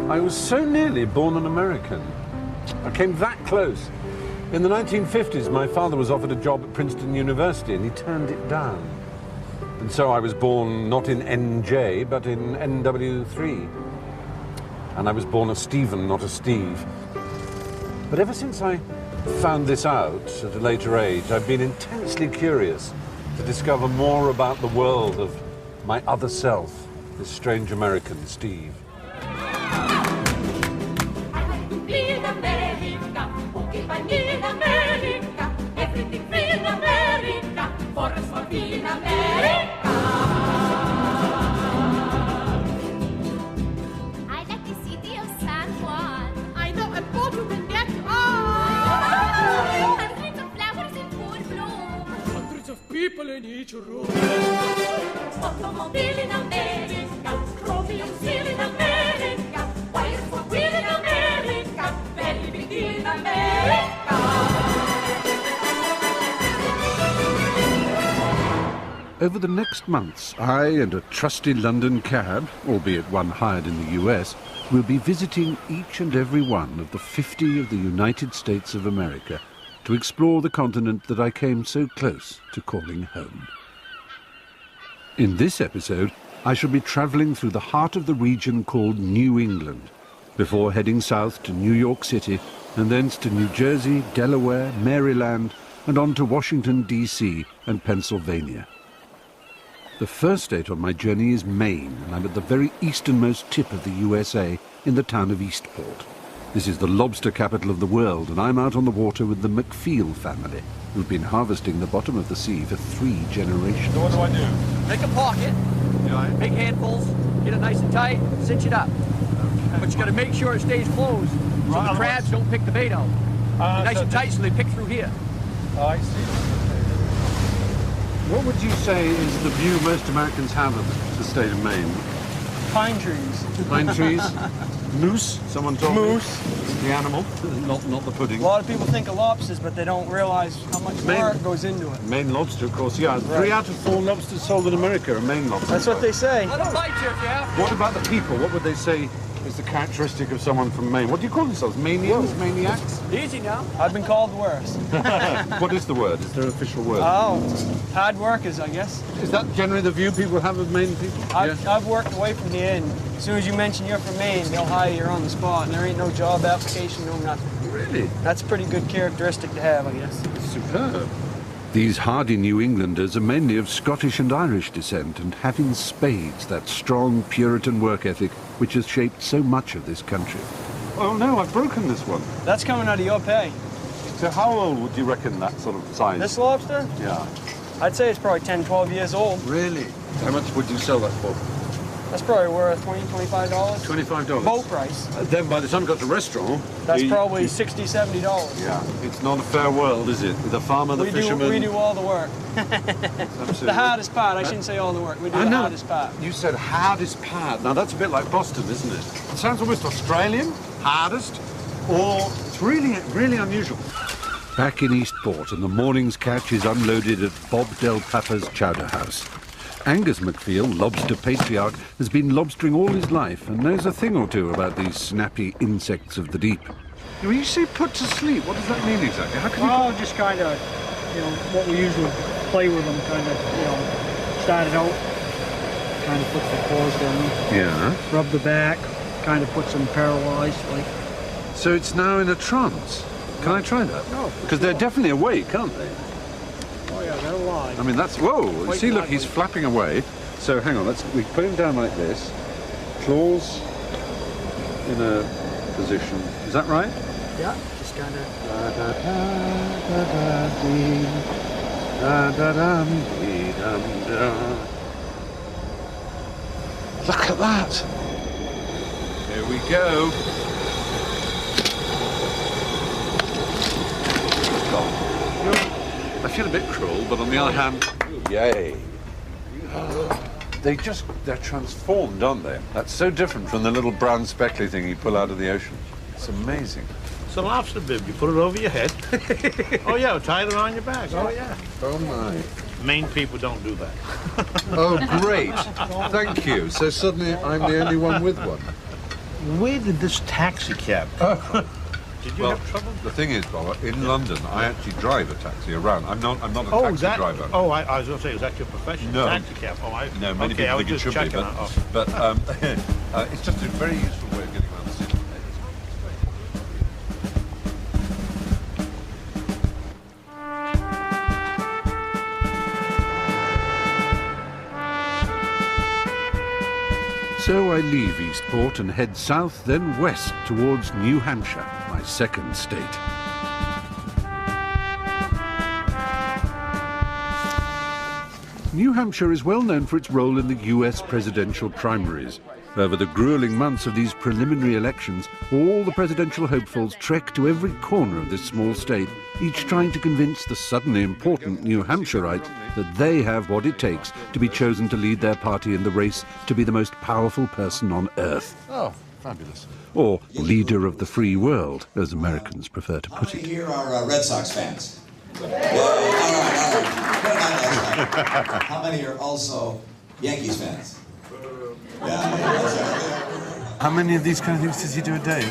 I was so nearly born an American. I came that close. In the 1950s, my father was offered a job at Princeton University, and he turned it down. And so I was born not in NJ, but in NW3. And I was born a Stephen, not a Steve. But ever since I found this out at a later age, I've been intensely curious to discover more about the world of my other self, this strange American, Steve. People in each room. Automobile in America, chromium steel in America, wires for wheel in America, very big deal in America. Over the next months, I and a trusty London cab, albeit one hired in the US, will be visiting each and every one of the 50 of the United States of America to explore the continent that I came so close to calling home. In this episode, I shall be travelling through the heart of the region called New England, before heading south to New York City, and thence to New Jersey, Delaware, Maryland, and on to Washington, D.C. and Pennsylvania. The first state on my journey is Maine, and I'm at the very easternmost tip of the USA in the town of Eastport. This is the lobster capital of the world, and I'm out on the water with the McPhail family, who've been harvesting the bottom of the sea for 3 generations. So what do I do? Make a pocket, big handfuls, get it nice and tight, cinch it up. Okay. But you got to make sure it stays closed, so the crabs don't pick the bait out. Nice and tight so they pick through here. Oh, I see. What would you say is the view most Americans have of the state of Maine? Pine trees. Pine trees? Moose? Someone told me. Moose. The animal, not the pudding. A lot of people think of lobsters, but they don't realize how much work goes into it. Maine lobster, of course, yeah. Right. 3 out of 4 lobsters sold in America are Maine lobsters. That's what they say. Let them bite you if you have to. What about the people? What would they say is the characteristic of someone from Maine? What do you call themselves? Manians? Maniacs? Easy now. I've been called worse. What is the word? Is there an official word? Oh, hard workers, I guess. Is that generally the view people have of Maine people? I've worked away from the end. As soon as you mention you're from Maine, they'll hire you on the spot, and there ain't no job application, no nothing. Really? That's a pretty good characteristic to have, I guess. Superb. These hardy New Englanders are mainly of Scottish and Irish descent and have in spades that strong Puritan work ethic which has shaped so much of this country. Oh no, I've broken this one. That's coming out of your pay. So how old would you reckon that sort of size? This lobster? Yeah. I'd say it's probably 10, 12 years old. Really? How much would you sell that for? That's probably worth $20, $25. $25? Boat price. Then by the time it got to restaurant... That's probably $60, $70. Yeah. It's not a fair world, is it? With the farmer, the fisherman... We do all the work. The hardest part. I shouldn't say all the work. We do the hardest part. You said hardest part. Now, that's a bit like Boston, isn't it? It sounds almost Australian, hardest, or it's really, really unusual. Back in Eastport, and the morning's catch is unloaded at Bob Del Papa's Chowder House. Angus McPhail, lobster patriarch, has been lobstering all his life and knows a thing or two about these snappy insects of the deep. When you say put to sleep, what does that mean exactly? How can you just kind of, what we usually play with them, kind of, start it out, kind of put the claws down. Yeah. Rub the back, kind of puts them paralyzed, like. So it's now in a trance. Can I try that? No. Because they're definitely awake, aren't they? Oh yeah, they're alive. I mean, that's... Whoa! See, look, he's flapping away. So, hang on, we put him down like this. Claws in a position. Is that right? Yeah, just kind of... Look at that! Here we go. I feel a bit cruel, but on the other hand, yay. They're transformed, aren't they? That's so different from the little brown speckly thing you pull out of the ocean. It's amazing. It's a lobster bib. You put it over your head. Oh, yeah, tie it around your back. Oh, yeah. Oh, my. Maine people don't do that. Oh, great. Thank you. So suddenly I'm the only one with one. Where did this taxi cab come from? Did you have trouble? The thing is, Bob, in London, I actually drive a taxi around. I'm not a taxi driver. Oh, I was going to say, is that your profession? No. Taxi cab. No, many okay, people I was think it just should be, checking. but it's just a very useful way of getting around the city. So I leave Eastport and head south, then west towards New Hampshire, my second state. New Hampshire is well known for its role in the US presidential primaries. Over the grueling months of these preliminary elections, all the presidential hopefuls trek to every corner of this small state, each trying to convince the suddenly important New Hampshireites that they have what it takes to be chosen to lead their party in the race to be the most powerful person on earth. Oh, fabulous. Or leader of the free world, as Americans prefer to put How it. many here are Red Sox fans? All right. How many are also Yankees fans? How many of these kind of things does he do a day?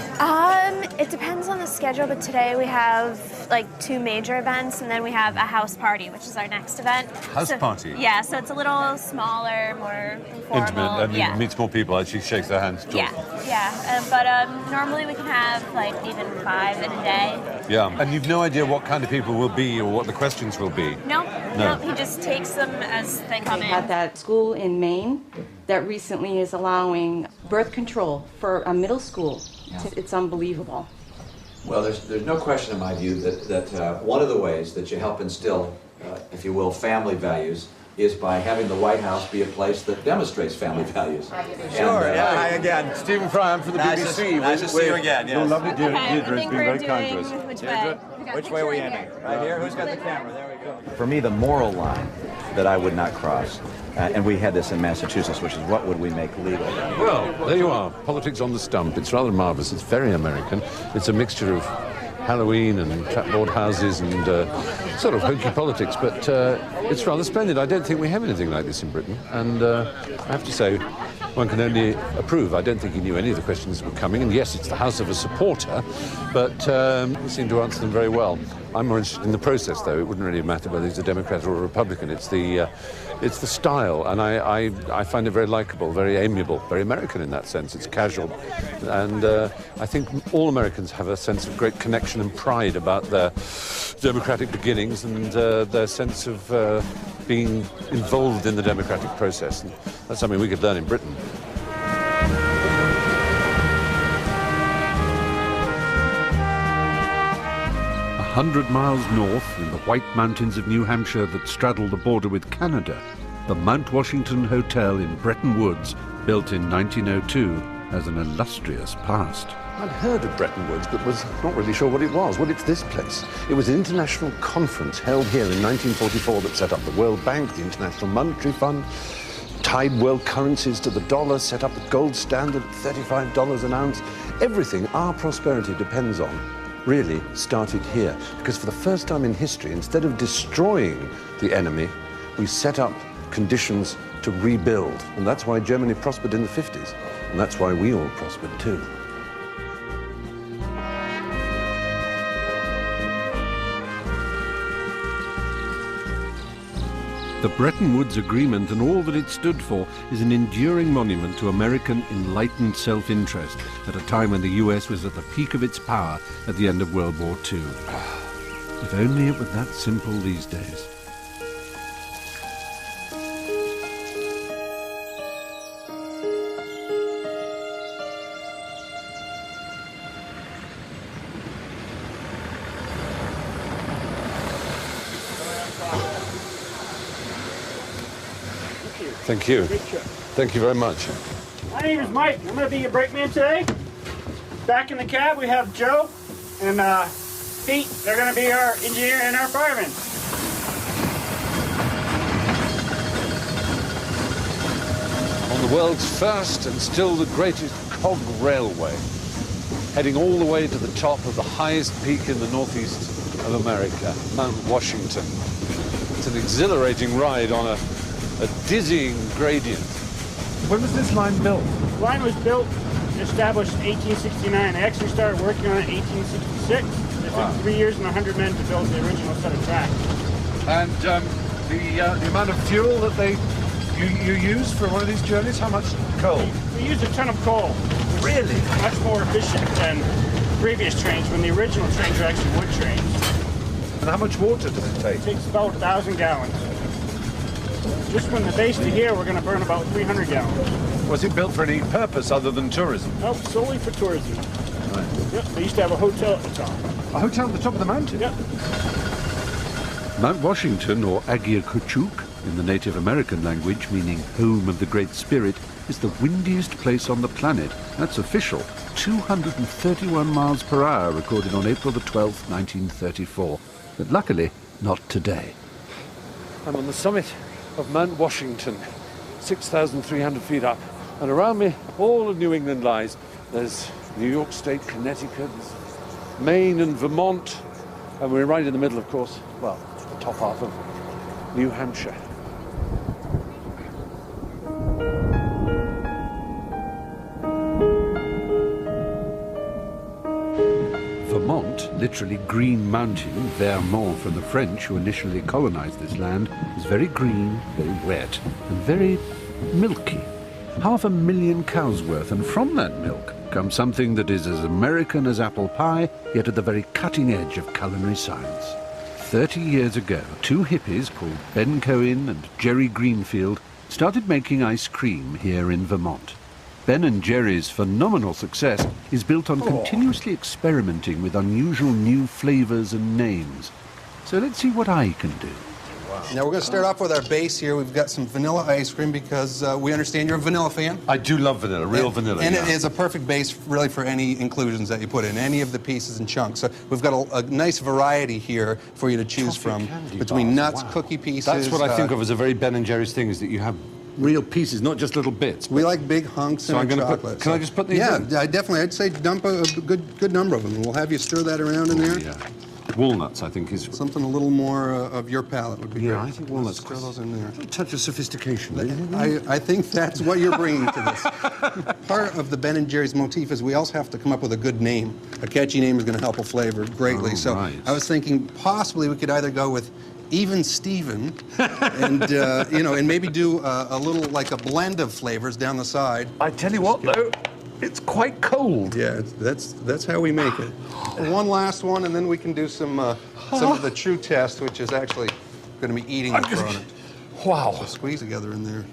It depends on the schedule, but today we have like 2 major events, and then we have a house party, which is our next event. House party? Yeah, so it's a little smaller, more informal. Intimate, and yeah. he meets more people, actually shakes their hands. Yeah. But normally we can have like even 5 in a day. Yeah, and you've no idea what kind of people will be or what the questions will be? No, he just takes them as they come in. At that school in Maine that recently is allowing birth control for a middle school. Yeah. It's unbelievable. Well, there's no question in my view that one of the ways that you help instill, if you will, family values is by having the White House be a place that demonstrates family values. Hi again. Stephen Fry, I'm from the BBC. Nice to see you again, You're yes. lovely, Okay, I Deirdre. It's think been we're very kind to us. doing which way? Which way are we ending? Right here? Who's got the camera? There we go. For me, the moral line that I would not cross, and we had this in Massachusetts, which is what would we make legal? Well, there you are. Politics on the stump. It's rather marvellous. It's very American. It's a mixture of Halloween and clapboard houses and sort of hokey politics, but it's rather splendid. I don't think we have anything like this in Britain, and I have to say, one can only approve. I don't think he knew any of the questions that were coming, and yes, it's the house of a supporter, but he seemed to answer them very well. I'm more interested in the process, though. It wouldn't really matter whether he's a Democrat or a Republican. It's the style, and I find it very likable, very amiable, very American in that sense. It's casual, and I think all Americans have a sense of great connection and pride about their democratic beginnings and their sense of being involved in the democratic process. And that's something we could learn in Britain. 100 miles north, in the White Mountains of New Hampshire that straddle the border with Canada, the Mount Washington Hotel in Bretton Woods, built in 1902, has an illustrious past. I'd heard of Bretton Woods, but was not really sure what it was. Well, it's this place. It was an international conference held here in 1944 that set up the World Bank, the International Monetary Fund, tied world currencies to the dollar, set up the gold standard, $35 an ounce. Everything our prosperity depends on really started here, because for the first time in history, instead of destroying the enemy, we set up conditions to rebuild. And that's why Germany prospered in the 50s, and that's why we all prospered too. The Bretton Woods Agreement and all that it stood for is an enduring monument to American enlightened self-interest at a time when the US was at the peak of its power at the end of World War II. If only it were that simple these days. Thank you. Thank you very much. My name is Mike. I'm going to be your brakeman today. Back in the cab, we have Joe and Pete. They're going to be our engineer and our fireman. On the world's first and still the greatest cog railway, heading all the way to the top of the highest peak in the northeast of America, Mount Washington. It's an exhilarating ride on a dizzying gradient. When was this line built? The line was built established in 1869. They actually started working on it in 1866. It took 3 years and 100 men to build the original set of tracks. And the amount of fuel that you use for one of these journeys, how much coal? We use a ton of coal. Really? Much more efficient than previous trains when the original trains were actually wood trains. And how much water does it take? It takes about 1,000 gallons. Just from the base to here, we're going to burn about 300 gallons. Was it built for any purpose other than tourism? Nope, solely for tourism. Right. Yep, they used to have a hotel at the top. A hotel at the top of the mountain? Yep. Mount Washington, or Agiakuchuk, in the Native American language, meaning home of the Great Spirit, is the windiest place on the planet. That's official. 231 miles per hour, recorded on April the 12th, 1934. But luckily, not today. I'm on the summit of Mount Washington, 6,300 feet up. And around me, all of New England lies. There's New York State, Connecticut, Maine and Vermont. And we're right in the middle, of course, well, the top half of New Hampshire. Vermont, literally green mountain, Vermont from the French who initially colonized this land, is very green, very wet, and very milky. 500,000 cows worth, and from that milk comes something that is as American as apple pie, yet at the very cutting edge of culinary science. 30 years ago, two hippies called Ben Cohen and Jerry Greenfield started making ice cream here in Vermont. Ben and Jerry's phenomenal success is built on continuously experimenting with unusual new flavors and names. So let's see what I can do. Now we're going to start off with our base here. We've got some vanilla ice cream because we understand you're a vanilla fan. I do love vanilla, real vanilla. And yeah. it is a perfect base really for any inclusions that you put in, any of the pieces and chunks. So we've got a nice variety here for you to choose from between nuts, cookie pieces. That's what I think of as a very Ben & Jerry's thing, is that you have real pieces, not just little bits. We like big hunks in our chocolate. Can I just put these in? Yeah, definitely. I'd say dump a good number of them. And we'll have you stir that around in there. Yeah. Walnuts, I think, is... Something a little more of your palate would be great. Yeah, I think walnuts. Stir those in there. A touch of sophistication. I think that's what you're bringing to this. Part of the Ben & Jerry's motif is we also have to come up with a good name. A catchy name is going to help a flavor greatly. So right. I was thinking possibly we could either go with Even Steven and, and maybe do a little, like a blend of flavors down the side. I tell you what, though, it's quite cold. Yeah, that's how we make it. One last one, and then we can do some of the true test, which is actually going to be eating the product. Wow. So squeeze together in there.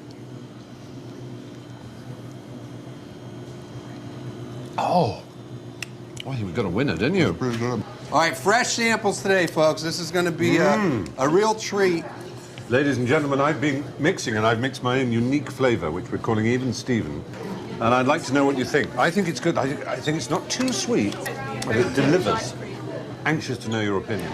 Oh. Well, you got a winner, didn't you? Pretty good. All right, fresh samples today, folks. This is going to be a real treat. Ladies and gentlemen, I've been mixing, and I've mixed my own unique flavor, which we're calling Even Steven. And I'd like to know what you think. I think it's good. I think it's not too sweet, but it delivers. Anxious to know your opinion.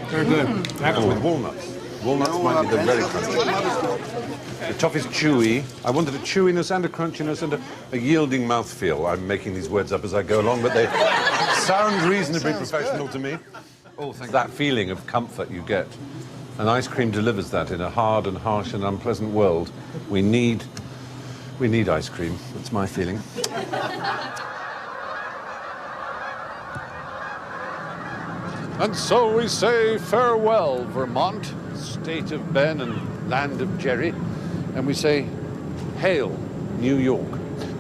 Very good. Actually, with walnuts. Walnuts might be the very crunchy. The top is chewy. I wanted a chewiness and a crunchiness and a yielding mouthfeel. I'm making these words up as I go along, but they sound reasonably professional to me. Oh, thank you. That feeling of comfort you get. And ice cream delivers that in a hard and harsh and unpleasant world. We need ice cream. That's my feeling. And so we say farewell, Vermont, state of Ben and land of Jerry. And we say, hail, New York.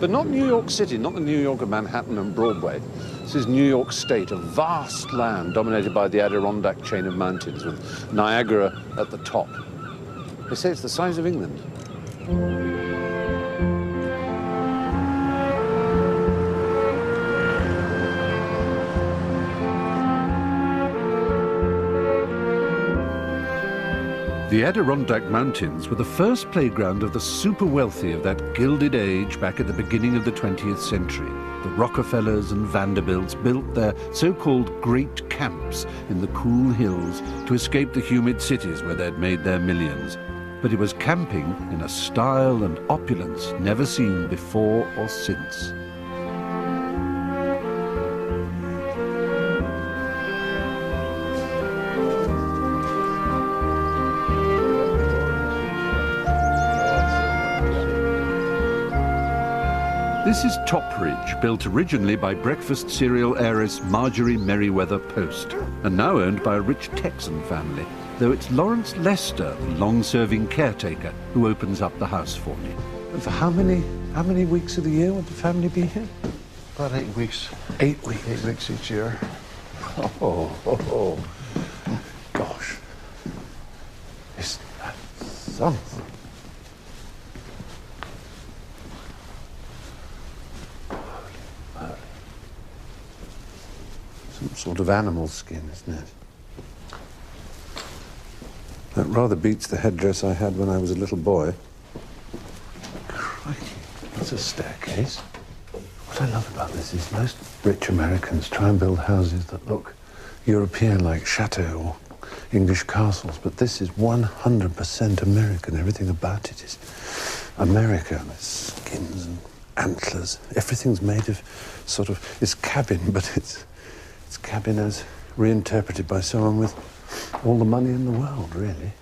But not New York City, not the New York of Manhattan and Broadway. This is New York State, a vast land dominated by the Adirondack chain of mountains with Niagara at the top. They say it's the size of England. The Adirondack Mountains were the first playground of the super wealthy of that Gilded Age back at the beginning of the 20th century. The Rockefellers and Vanderbilts built their so-called great camps in the cool hills to escape the humid cities where they'd made their millions. But it was camping in a style and opulence never seen before or since. This is Topridge, built originally by breakfast cereal heiress Marjorie Merriweather Post, and now owned by a rich Texan family, though it's Lawrence Lester, the long-serving caretaker, who opens up the house for me. And for how many weeks of the year would the family be here? About 8 weeks. 8 weeks? 8 weeks each year. Oh. Gosh. Is that something? Some sort of animal skin, isn't it? That rather beats the headdress I had when I was a little boy. Crikey, that's a staircase. What I love about this is most rich Americans try and build houses that look European, like chateau or English castles, but this is 100% American. Everything about it is America. There's skins and antlers. Everything's made of sort of, it's cabin, but it's cabin as reinterpreted by someone with all the money in the world, really.